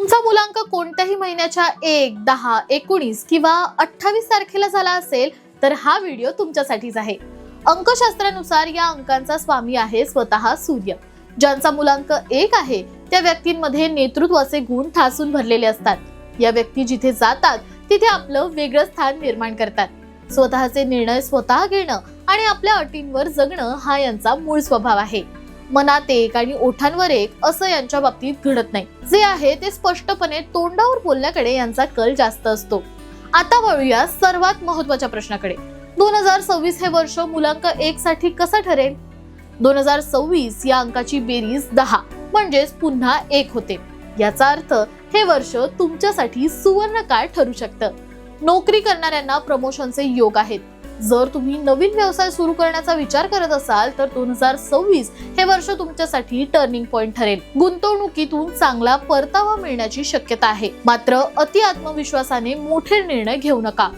तुमचा मुलांक कोणत्याही महिन्याच्या 1, 10, 19 किंवा 28 तारखेला झाला असेल तर हा व्हिडिओ तुमच्यासाठीच आहे। अंकशास्त्रानुसार या अंकांचा स्वामी आहे स्वतः सूर्य। ज्यांचा मुलांक 1 आहे त्या व्यक्तींमध्ये नेतृत्वाचे गुण ठासून भरलेले असतात। या व्यक्ती जिथे जातात तिथे आपलं वेगळं स्थान निर्माण करतात। स्वतःचे निर्णय स्वतः घेणं आणि आपल्या अटींवर जगणं हा यांचा मूळ स्वभाव आहे। मनात एक आणि ओठांवर एक असं यांच्या बाबतीत घडत नाही। जे आहे ते स्पष्टपणे तोंडावर बोलण्याकडे यांचा कल जास्त असतो। आता वळूया सर्वात महत्त्वाच्या प्रश्नाकडे। 2026 हे वर्ष मुलांक 1 साठी कसं ठरेल? 2026 या अंकाची बेरीज 10 म्हणजेच पुन्हा 1 होते। याचा अर्थ हे वर्ष तुमच्यासाठी सुवर्ण काळ ठरू शकतं। नोकरी करणाऱ्यांना प्रमोशनचे योग आहेत। जर तुम्ही नवीन व्यवसाय सुरू करण्याचा विचार करत असाल तर 2026 हे वर्ष तुमच्यासाठी टर्निंग पॉइंट ठरेल। गुंतवणुकीतून चांगला परतावा मिळण्याची शक्यता आहे। मात्र अति आत्मविश्वासाने मोठे निर्णय घेऊ नका।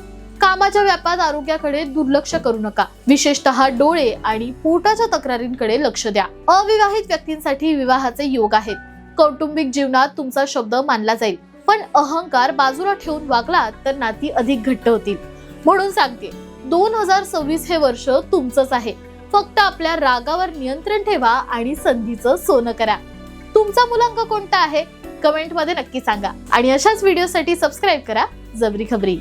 कामाच्या व्यापात आरोग्याकडे दुर्लक्ष करू नका। विशेषतः डोळे आणि पोटाच्या तक्रारींकडे लक्ष द्या। अविवाहित व्यक्तींसाठी विवाहाचे योग आहेत। कौटुंबिक जीवनात तुमचा शब्द मानला जाईल, पण अहंकार बाजूला ठेवून वागलात तर नाती अधिक घट्ट होतील। म्हणून सांगते 2026 हे वर्ष तुमचंच आहे। फक्त आपल्या रागावर नियंत्रण ठेवा आणि संधीचं सोनं करा। तुमचा मुलांक कोणता आहे कमेंट मध्ये नक्की सांगा आणि अशाच व्हिडिओसाठी सबस्क्राइब करा जबरी खबरी।